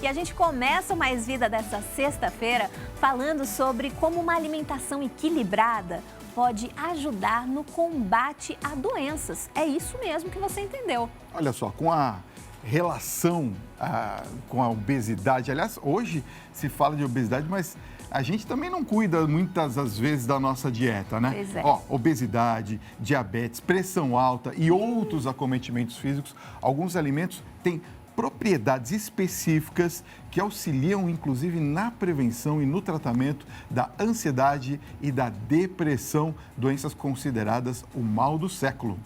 E a gente começa o Mais Vida dessa sexta-feira falando sobre como uma alimentação equilibrada pode ajudar no combate a doenças. É isso mesmo que você entendeu. Olha só, com a relação com a obesidade, aliás, hoje se fala de obesidade, mas a gente também não cuida muitas das vezes da nossa dieta, né? Pois é. Ó, obesidade, diabetes, pressão alta e outros acometimentos físicos, alguns alimentos têm propriedades específicas que auxiliam, inclusive, na prevenção e no tratamento da ansiedade e da depressão, doenças consideradas o mal do século.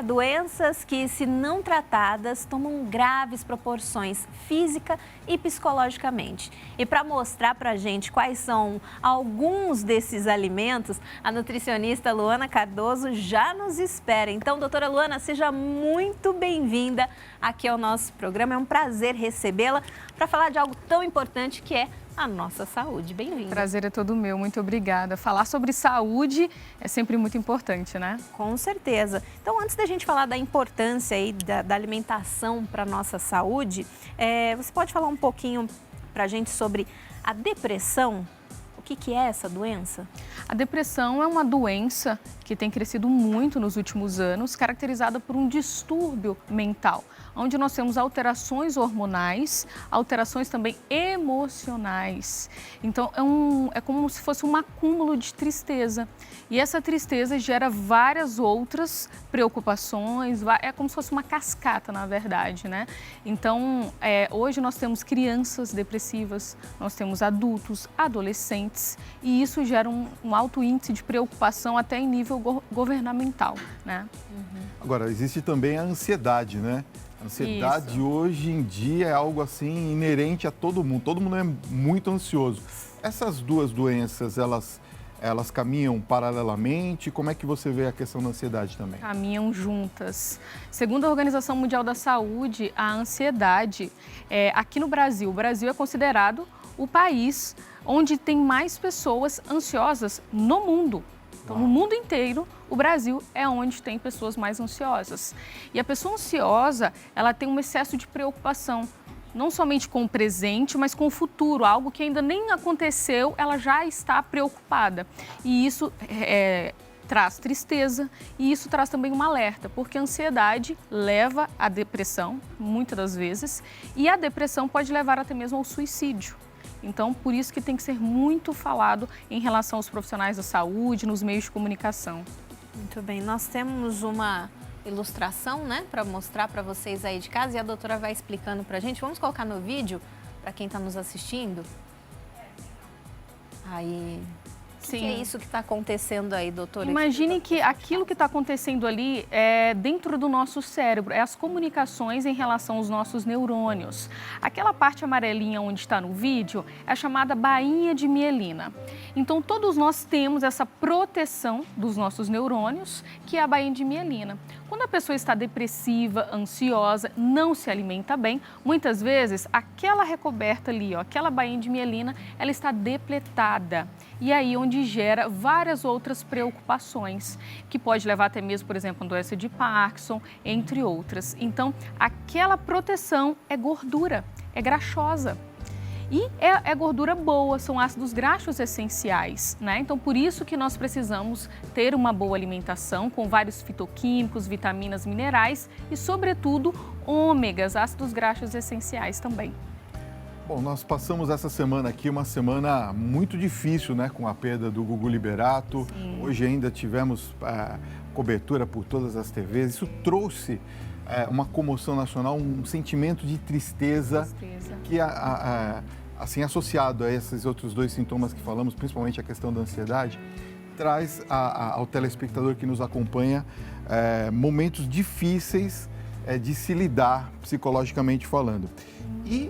Doenças que, se não tratadas, tomam graves proporções física e psicologicamente. E para mostrar para a gente quais são alguns desses alimentos, a nutricionista Luana Cardoso já nos espera. Então, doutora Luana, seja muito bem-vinda aqui ao nosso programa. É um prazer recebê-la para falar de algo tão importante que é a nossa saúde. Bem-vinda. O prazer é todo meu, muito obrigada. Falar sobre saúde é sempre muito importante, né? Com certeza. Então, antes da gente falar da importância aí da alimentação para a nossa saúde, você pode falar um pouquinho para a gente sobre a depressão? O que é essa doença? A depressão é uma doença que tem crescido muito nos últimos anos, caracterizada por um distúrbio mental, onde nós temos alterações hormonais, alterações também emocionais. Então, é como se fosse um acúmulo de tristeza. E essa tristeza gera várias outras preocupações, é como se fosse uma cascata, na verdade, né? Então, hoje nós temos crianças depressivas, nós temos adultos, adolescentes, e isso gera um alto índice de preocupação até em nível governamental, né? Agora, existe também a ansiedade, né? A ansiedade hoje em dia é algo assim inerente a todo mundo é muito ansioso. Essas duas doenças, elas caminham paralelamente? Como é que você vê a questão da ansiedade também? Caminham juntas. Segundo a Organização Mundial da Saúde, a ansiedade, aqui no Brasil, o Brasil é considerado o país onde tem mais pessoas ansiosas no mundo. Então, no mundo inteiro, o Brasil é onde tem pessoas mais ansiosas. E a pessoa ansiosa, ela tem um excesso de preocupação, não somente com o presente, mas com o futuro, algo que ainda nem aconteceu, ela já está preocupada. E isso traz tristeza e isso traz também um alerta, porque a ansiedade leva à depressão, muitas das vezes, e a depressão pode levar até mesmo ao suicídio. Então, por isso que tem que ser muito falado em relação aos profissionais da saúde, nos meios de comunicação. Muito bem, nós temos uma ilustração, né, para mostrar para vocês aí de casa e a doutora vai explicando para a gente. Vamos colocar no vídeo para quem está nos assistindo? Aí... O que é isso que está acontecendo aí, doutora? Imagine que aquilo que está acontecendo ali é dentro do nosso cérebro, é as comunicações em relação aos nossos neurônios. Aquela parte amarelinha onde está no vídeo é a chamada bainha de mielina. Então, todos nós temos essa proteção dos nossos neurônios, que é a bainha de mielina. Quando a pessoa está depressiva, ansiosa, não se alimenta bem, muitas vezes aquela recoberta ali, aquela bainha de mielina, ela está depletada. E aí onde gera várias outras preocupações, que pode levar até mesmo, por exemplo, a doença de Parkinson, entre outras. Então, aquela proteção é gordura, é graxosa. E é gordura boa, são ácidos graxos essenciais, né? Então, por isso que nós precisamos ter uma boa alimentação com vários fitoquímicos, vitaminas, minerais e, sobretudo, ômegas, ácidos graxos essenciais também. Bom, nós passamos essa semana aqui, uma semana muito difícil, né? Com a perda do Gugu Liberato. Sim. Hoje ainda tivemos cobertura por todas as TVs. Isso trouxe uma comoção nacional, um sentimento de tristeza. Que assim, associado a esses outros dois sintomas que falamos, principalmente a questão da ansiedade, traz ao telespectador que nos acompanha momentos difíceis de se lidar psicologicamente falando. E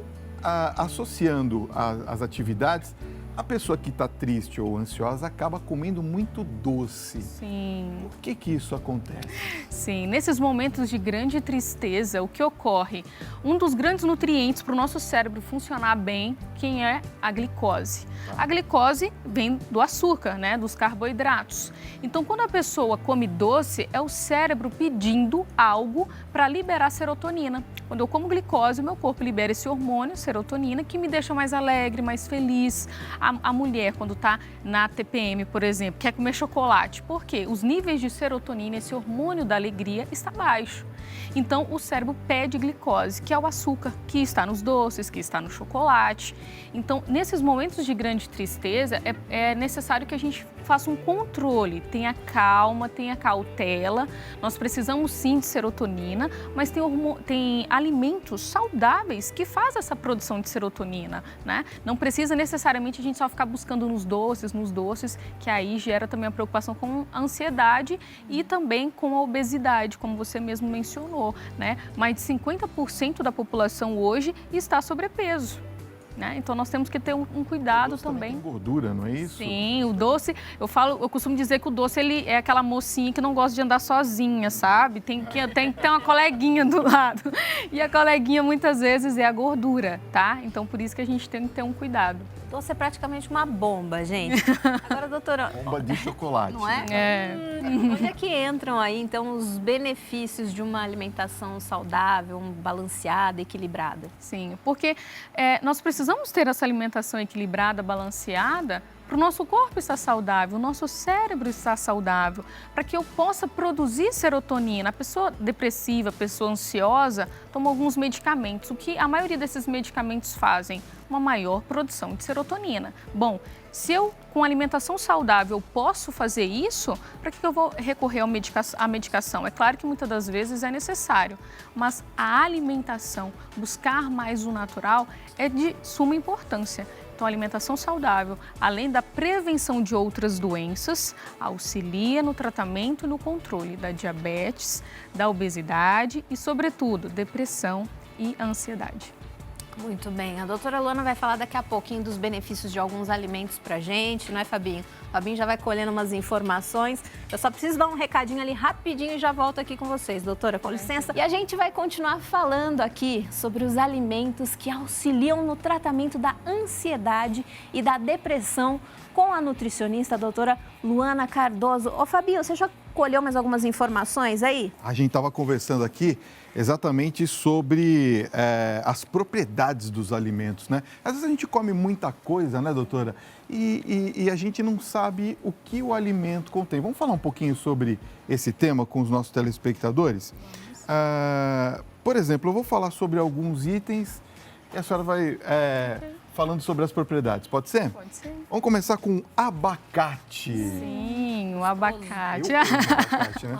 associando as atividades, a pessoa que está triste ou ansiosa acaba comendo muito doce. Sim. Por que isso acontece? Sim, nesses momentos de grande tristeza, o que ocorre? Um dos grandes nutrientes para o nosso cérebro funcionar bem, quem é a glicose. A glicose vem do açúcar, né, dos carboidratos. Então, quando a pessoa come doce, é o cérebro pedindo algo para liberar serotonina. Quando eu como glicose, o meu corpo libera esse hormônio, serotonina, que me deixa mais alegre, mais feliz. A mulher, quando está na TPM, por exemplo, quer comer chocolate. Por quê? Os níveis de serotonina, esse hormônio da alegria, está baixo. Então, o cérebro pede glicose, que é o açúcar que está nos doces, que está no chocolate. Então, nesses momentos de grande tristeza, é necessário que a gente faça um controle, tenha calma, tenha cautela. Nós precisamos sim de serotonina, mas tem alimentos saudáveis que fazem essa produção de serotonina, né? Não precisa necessariamente a gente só ficar buscando nos doces, que aí gera também a preocupação com a ansiedade e também com a obesidade, como você mesmo mencionou, né? Mais de 50% da população hoje está sobrepeso. Né? Então nós temos que ter um cuidado também. Tem gordura, não é isso? Sim, o doce, eu costumo dizer que o doce ele é aquela mocinha que não gosta de andar sozinha, sabe? Tem que ter uma coleguinha do lado. E a coleguinha muitas vezes é a gordura, tá? Então por isso que a gente tem que ter um cuidado. Doce é praticamente uma bomba, gente. Agora, doutora... Bomba de chocolate. Não é? É. Onde é que entram aí, então, os benefícios de uma alimentação saudável, balanceada, equilibrada? Sim, porque nós precisamos ter essa alimentação equilibrada, balanceada, para o nosso corpo estar saudável, o nosso cérebro estar saudável, para que eu possa produzir serotonina. A pessoa depressiva, a pessoa ansiosa, toma alguns medicamentos. O que a maioria desses medicamentos fazem? Uma maior produção de serotonina. Bom, se eu, com alimentação saudável, posso fazer isso, para que eu vou recorrer à medicação? É claro que muitas das vezes é necessário, mas a alimentação, buscar mais o natural, é de suma importância. Então, a alimentação saudável, além da prevenção de outras doenças, auxilia no tratamento e no controle da diabetes, da obesidade e, sobretudo, depressão e ansiedade. Muito bem. A doutora Luana vai falar daqui a pouquinho dos benefícios de alguns alimentos pra gente, não é, Fabinho? O Fabinho já vai colhendo umas informações. Eu só preciso dar um recadinho ali rapidinho e já volto aqui com vocês, doutora, com licença. E a gente vai continuar falando aqui sobre os alimentos que auxiliam no tratamento da ansiedade e da depressão com a nutricionista, a doutora Luana Cardoso. Ô, Fabinho, você já colheu mais algumas informações aí? A gente estava conversando aqui exatamente sobre as propriedades dos alimentos, né? Às vezes a gente come muita coisa, né, doutora? E a gente não sabe o que o alimento contém. Vamos falar um pouquinho sobre esse tema com os nossos telespectadores? Por exemplo, eu vou falar sobre alguns itens e a senhora vai falando sobre as propriedades. Pode ser? Pode ser. Vamos começar com abacate. Sim, o abacate. Eu amo abacate, né?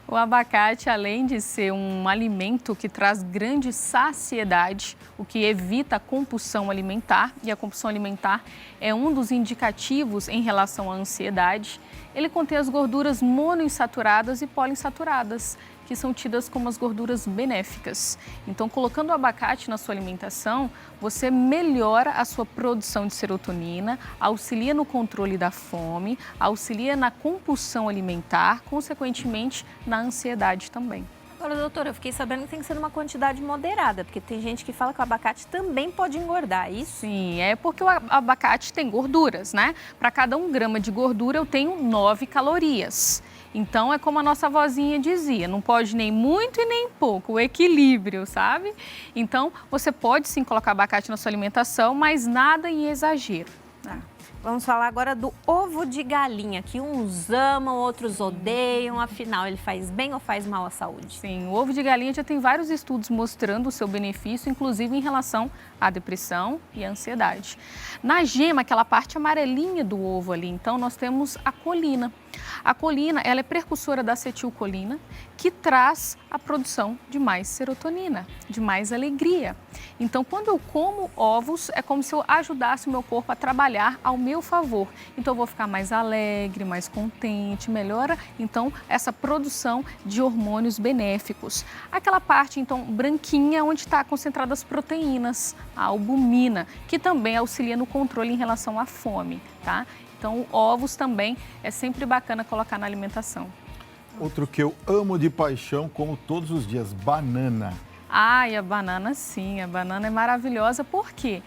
O abacate, além de ser um alimento que traz grande saciedade, o que evita a compulsão alimentar, e a compulsão alimentar é um dos indicativos em relação à ansiedade, ele contém as gorduras monoinsaturadas e poliinsaturadas, que são tidas como as gorduras benéficas. Então, colocando o abacate na sua alimentação, você melhora a sua produção de serotonina, auxilia no controle da fome, auxilia na compulsão alimentar, consequentemente, na ansiedade também. Agora, doutora, eu fiquei sabendo que tem que ser numa quantidade moderada, porque tem gente que fala que o abacate também pode engordar, é isso? Sim, é porque o abacate tem gorduras, né? Para cada 1 grama de gordura, eu tenho 9 calorias. Então, é como a nossa vozinha dizia, não pode nem muito e nem pouco, o equilíbrio, sabe? Então, você pode sim colocar abacate na sua alimentação, mas nada em exagero. Tá. Vamos falar agora do ovo de galinha, que uns amam, outros odeiam, afinal, ele faz bem ou faz mal à saúde? Sim, o ovo de galinha já tem vários estudos mostrando o seu benefício, inclusive em relação à depressão e à ansiedade. Na gema, aquela parte amarelinha do ovo ali, então, nós temos a colina. A colina, ela é precursora da acetilcolina, que traz a produção de mais serotonina, de mais alegria. Então, quando eu como ovos, é como se eu ajudasse o meu corpo a trabalhar ao meu favor. Então, eu vou ficar mais alegre, mais contente, melhora, então, essa produção de hormônios benéficos. Aquela parte, então, branquinha, onde está concentradas as proteínas, a albumina, que também auxilia no controle em relação à fome, tá? Então, ovos também é sempre bacana colocar na alimentação. Outro que eu amo de paixão, como todos os dias, banana. Ai, a banana sim, a banana é maravilhosa. Por quê?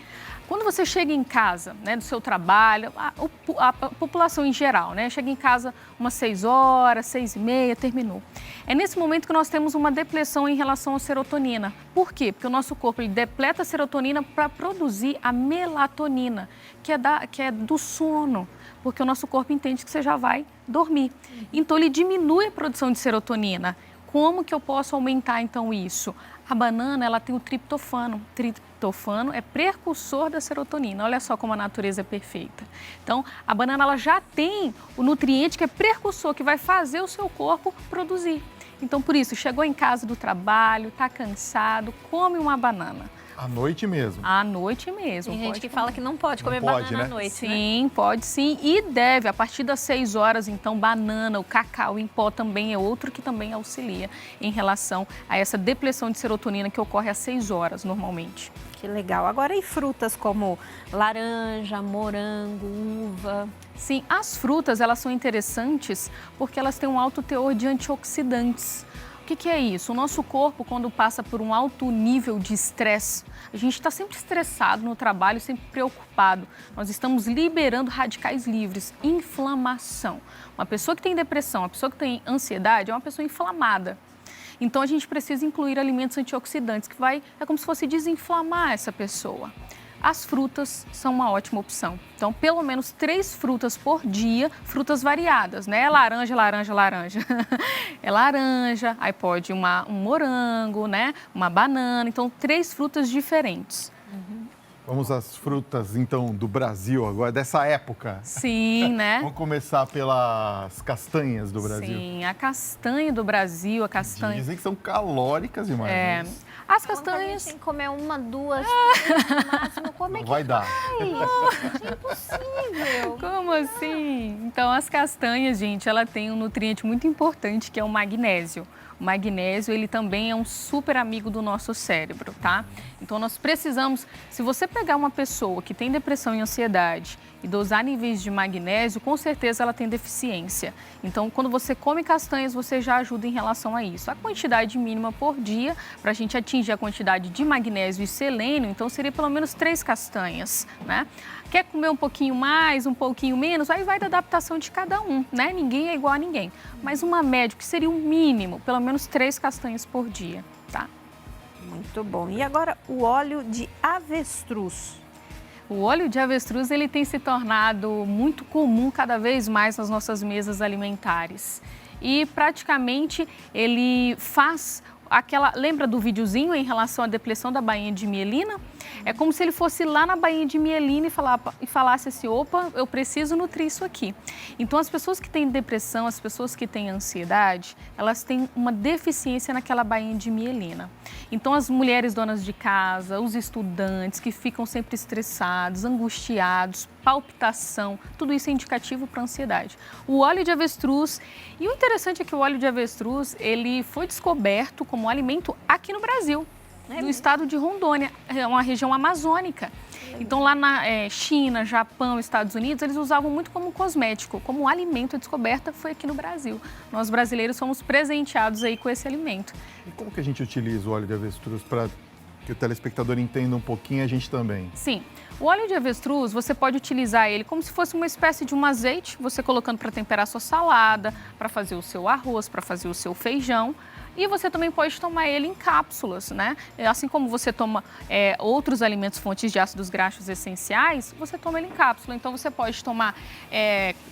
Quando você chega em casa, né, do seu trabalho, a população em geral, né, chega em casa umas 6 horas, 6h30, terminou. É nesse momento que nós temos uma depressão em relação à serotonina. Por quê? Porque o nosso corpo ele depleta a serotonina para produzir a melatonina, que é do sono, porque o nosso corpo entende que você já vai dormir. Então, ele diminui a produção de serotonina. Como que eu posso aumentar, então, isso? A banana, ela tem o triptofano. O triptofano é precursor da serotonina. Olha só como a natureza é perfeita. Então, a banana, ela já tem o nutriente que é precursor, que vai fazer o seu corpo produzir. Então, por isso, chegou em casa do trabalho, está cansado, come uma banana. À noite mesmo? À noite mesmo. Tem gente que fala que não pode comer banana à noite, Sim, né? pode sim. E deve, a partir das 6 horas, então, banana, o cacau em pó também é outro que também auxilia em relação a essa depressão de serotonina que ocorre às 6 horas, normalmente. Que legal. Agora, e frutas como laranja, morango, uva? Sim, as frutas, elas são interessantes porque elas têm um alto teor de antioxidantes. O que é isso? O nosso corpo, quando passa por um alto nível de estresse, a gente está sempre estressado no trabalho, sempre preocupado. Nós estamos liberando radicais livres, inflamação. Uma pessoa que tem depressão, uma pessoa que tem ansiedade, é uma pessoa inflamada. Então, a gente precisa incluir alimentos antioxidantes, que é como se fosse desinflamar essa pessoa. As frutas são uma ótima opção. Então, pelo menos 3 frutas por dia, frutas variadas, né? Laranja, laranja, laranja. É laranja, aí pode um morango, né? Uma banana. Então, 3 frutas diferentes. Vamos às frutas, então, do Brasil agora, dessa época. Sim, né? Vamos começar pelas castanhas do Brasil. Sim, a castanha do Brasil, a castanha... Dizem que são calóricas demais. É. Mas As Falam que a castanhas... gente tem que comer 1, 2, 3 no máximo. Como é não que vai dar. faz? É impossível. Como assim? Então, as castanhas, gente, ela tem um nutriente muito importante, que é o magnésio. O magnésio, ele também é um super amigo do nosso cérebro, tá? Então, nós precisamos, se você pegar uma pessoa que tem depressão e ansiedade e dosar níveis de magnésio, com certeza ela tem deficiência. Então, quando você come castanhas, você já ajuda em relação a isso. A quantidade mínima por dia, para a gente atingir a quantidade de magnésio e selênio, então seria pelo menos 3 castanhas, né? Quer comer um pouquinho mais, um pouquinho menos, aí vai da adaptação de cada um, né? Ninguém é igual a ninguém. Mas uma média, que seria o mínimo, pelo menos 3 castanhas por dia, tá? Muito bom. E agora, o óleo de avestruz. O óleo de avestruz, ele tem se tornado muito comum cada vez mais nas nossas mesas alimentares. E praticamente ele faz lembra do videozinho em relação à depressão da bainha de mielina? É como se ele fosse lá na bainha de mielina e falasse assim, opa, eu preciso nutrir isso aqui. Então, as pessoas que têm depressão, as pessoas que têm ansiedade, elas têm uma deficiência naquela bainha de mielina. Então, as mulheres donas de casa, os estudantes que ficam sempre estressados, angustiados, palpitação, tudo isso é indicativo para a ansiedade. O óleo de avestruz, e o interessante é que o óleo de avestruz, ele foi descoberto como alimento aqui no Brasil. No estado de Rondônia, é uma região amazônica. Então, lá na China, Japão, Estados Unidos, eles usavam muito como cosmético, como alimento. A descoberta foi aqui no Brasil. Nós, brasileiros, somos presenteados aí com esse alimento. E como que a gente utiliza o óleo de avestruz para que o telespectador entenda um pouquinho e a gente também? Sim. O óleo de avestruz, você pode utilizar ele como se fosse uma espécie de um azeite, você colocando para temperar a sua salada, para fazer o seu arroz, para fazer o seu feijão. E você também pode tomar ele em cápsulas, né? Assim como você toma outros alimentos fontes de ácidos graxos essenciais, você toma ele em cápsula. Então, você pode tomar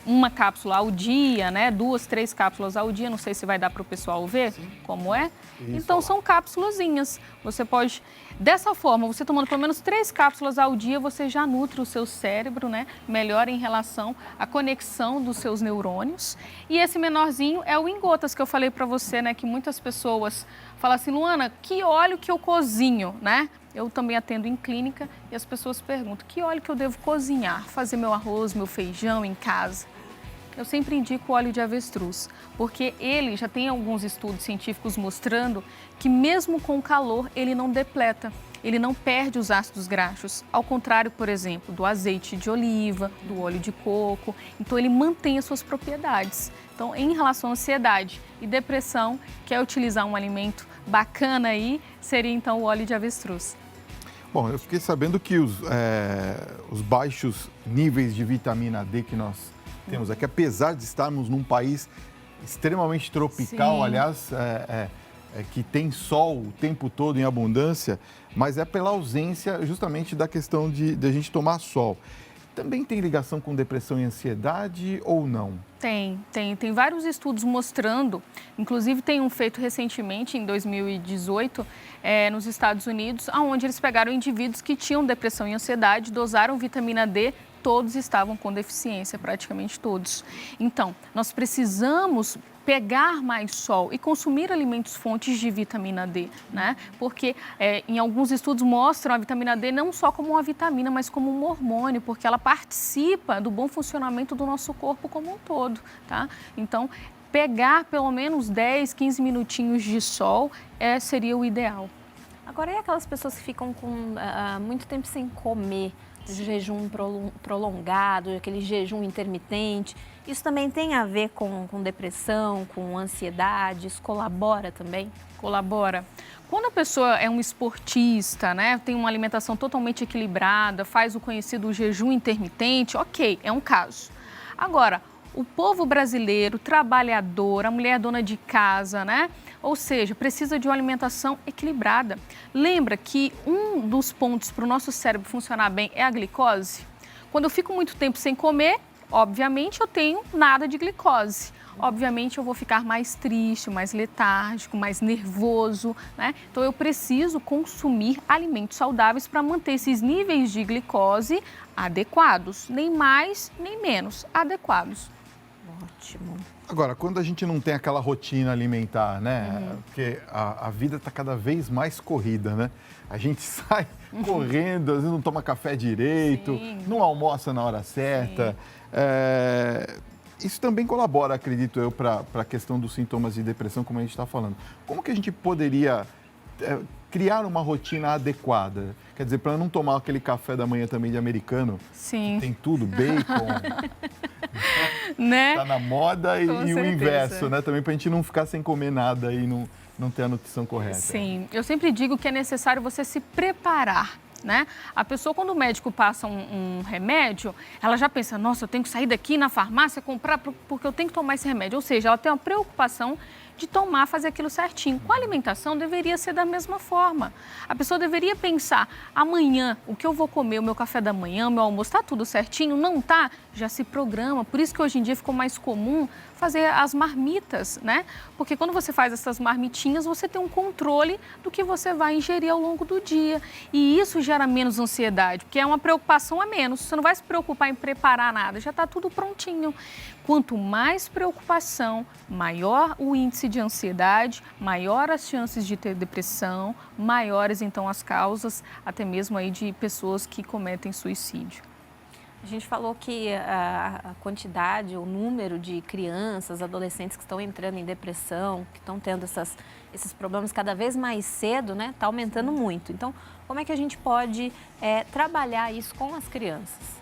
uma cápsula ao dia, né? 2, 3 cápsulas ao dia. Não sei se vai dar para o pessoal ver como é. Isso. Então, são cápsulazinhas. Você pode... Dessa forma, você tomando pelo menos 3 cápsulas ao dia, você já nutre o seu cérebro, né? Melhora em relação à conexão dos seus neurônios. E esse menorzinho é o em gotas que eu falei para você, né? Que muitas pessoas falam assim, Luana, que óleo que eu cozinho, né? Eu também atendo em clínica e as pessoas perguntam, que óleo que eu devo cozinhar? Fazer meu arroz, meu feijão em casa? Eu sempre indico o óleo de avestruz, porque ele já tem alguns estudos científicos mostrando que mesmo com calor ele não depleta. ele não perde os ácidos graxos, ao contrário, por exemplo, do azeite de oliva, do óleo de coco. Então, ele mantém as suas propriedades. Então, em relação à ansiedade e depressão, quer utilizar um alimento bacana aí, seria então o óleo de avestruz. Bom, eu fiquei sabendo que os baixos níveis de vitamina D que nós temos aqui, apesar de estarmos num país extremamente tropical, Sim. aliás, que tem sol o tempo todo em abundância, mas é pela ausência justamente da questão de a gente tomar sol. Também tem ligação com depressão e ansiedade ou não? Tem vários estudos mostrando, inclusive tem um feito recentemente, em 2018, nos Estados Unidos, onde eles pegaram indivíduos que tinham depressão e ansiedade, dosaram vitamina D, todos estavam com deficiência, praticamente todos. Então, nós precisamos pegar mais sol e consumir alimentos fontes de vitamina D, né? Porque em alguns estudos mostram a vitamina D não só como uma vitamina, mas como um hormônio, porque ela participa do bom funcionamento do nosso corpo como um todo, tá? Então, pegar pelo menos 10, 15 minutinhos de sol seria o ideal. Agora, e aquelas pessoas que ficam com muito tempo sem comer, jejum prolongado, aquele jejum intermitente, isso também tem a ver com depressão, com ansiedade? Isso colabora também? Colabora. Quando a pessoa é um esportista, né, tem uma alimentação totalmente equilibrada, faz o conhecido jejum intermitente, ok, é um caso. Agora, o povo brasileiro, trabalhador, a mulher dona de casa, né? Ou seja, precisa de uma alimentação equilibrada. Lembra que um dos pontos para o nosso cérebro funcionar bem é a glicose? Quando eu fico muito tempo sem comer, obviamente eu tenho nada de glicose. Obviamente eu vou ficar mais triste, mais letárgico, mais nervoso, né? Então eu preciso consumir alimentos saudáveis para manter esses níveis de glicose adequados, nem mais nem menos, adequados. Ótimo. Agora, quando a gente não tem aquela rotina alimentar, né? Porque a vida está cada vez mais corrida, né? A gente sai correndo, às vezes não toma café direito, Sim. não almoça na hora certa. Isso também colabora, acredito eu, para a questão dos sintomas de depressão, como a gente está falando. Como que a gente poderia criar uma rotina adequada? Quer dizer, para não tomar aquele café da manhã também de americano, Sim. que tem tudo, bacon, Né? tá na moda, e o certeza. inverso, né? Também para a gente não ficar sem comer nada e não ter a nutrição correta. Sim, eu sempre digo que é necessário você se preparar, né? A pessoa, quando o médico passa um remédio, ela já pensa, nossa, eu tenho que sair daqui na farmácia, comprar porque eu tenho que tomar esse remédio. Ou seja, ela tem uma preocupação de tomar, fazer aquilo certinho. Com a alimentação, deveria ser da mesma forma. A pessoa deveria pensar, amanhã, o que eu vou comer, o meu café da manhã, o meu almoço, está tudo certinho? Não tá? Já se programa. Por isso que hoje em dia ficou mais comum fazer as marmitas, né? Porque quando você faz essas marmitinhas, você tem um controle do que você vai ingerir ao longo do dia. E isso gera menos ansiedade, porque é uma preocupação a menos. Você não vai se preocupar em preparar nada, já está tudo prontinho. Quanto mais preocupação, maior o índice de ansiedade, maior as chances de ter depressão, maiores então as causas, até mesmo aí de pessoas que cometem suicídio. A gente falou que a quantidade, o número de crianças, adolescentes que estão entrando em depressão, que estão tendo esses problemas cada vez mais cedo, né? Está aumentando muito. Então, como é que a gente pode trabalhar isso com as crianças?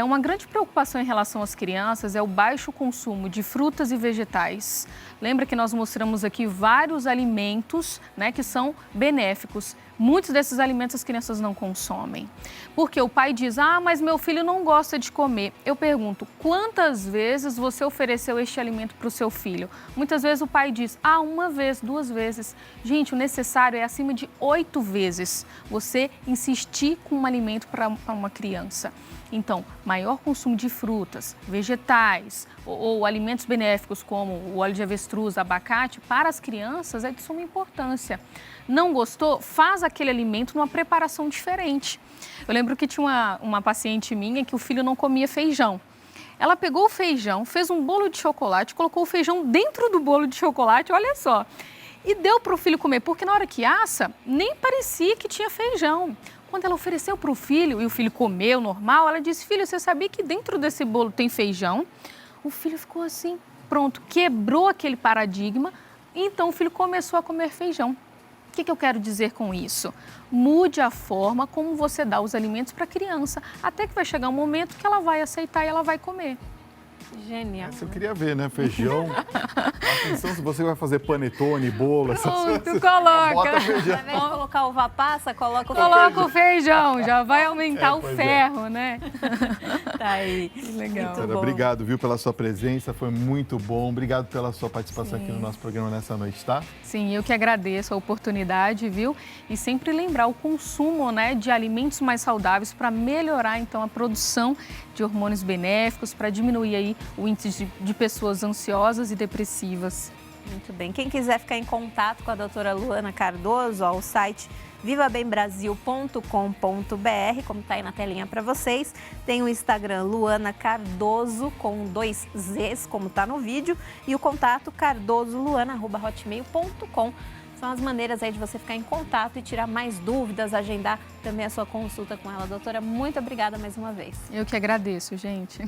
Uma grande preocupação em relação às crianças é o baixo consumo de frutas e vegetais. Lembra que nós mostramos aqui vários alimentos, né, que são benéficos. Muitos desses alimentos as crianças não consomem. Porque o pai diz, mas meu filho não gosta de comer. Eu pergunto, quantas vezes você ofereceu este alimento para o seu filho? Muitas vezes o pai diz, uma vez, 2 vezes. Gente, o necessário é acima de 8 vezes você insistir com um alimento para uma criança. Então, maior consumo de frutas, vegetais ou alimentos benéficos como o óleo de avestruz, abacate, para as crianças é de suma importância. Não gostou? Faz aquele alimento numa preparação diferente. Eu lembro que tinha uma paciente minha que o filho não comia feijão. Ela pegou o feijão, fez um bolo de chocolate, colocou o feijão dentro do bolo de chocolate, olha só, e deu para o filho comer, porque na hora que assa, nem parecia que tinha feijão. Quando ela ofereceu para o filho e o filho comeu normal, ela disse, filho, você sabia que dentro desse bolo tem feijão? O filho ficou assim, pronto, quebrou aquele paradigma, e então o filho começou a comer feijão. O que eu quero dizer com isso? Mude a forma como você dá os alimentos para a criança, até que vai chegar um momento que ela vai aceitar e ela vai comer. Genial. Essa eu queria ver, né? Feijão. Atenção se você vai fazer panetone, bolo, essas Pronto, coisas. coloca. Bota feijão. Ao invés de colocar uva passa, coloca O feijão, já vai aumentar o pois ferro, né? Tá aí. Legal. Muito bom. Obrigado, viu, pela sua presença, foi muito bom. Obrigado pela sua participação aqui no nosso programa nessa noite, tá? Sim, eu que agradeço a oportunidade, viu? E sempre lembrar o consumo, né, de alimentos mais saudáveis para melhorar, então, a produção de hormônios benéficos, para diminuir aí o índice de pessoas ansiosas e depressivas. Muito bem. Quem quiser ficar em contato com a doutora Luana Cardoso, ó, o site vivabembrasil.com.br, como está aí na telinha para vocês. Tem o Instagram Luana Cardoso, com 2 Zs, como está no vídeo, e o contato cardosoluana@hotmail.com. São as maneiras aí de você ficar em contato e tirar mais dúvidas, agendar também a sua consulta com ela. Doutora, muito obrigada mais uma vez. Eu que agradeço, gente.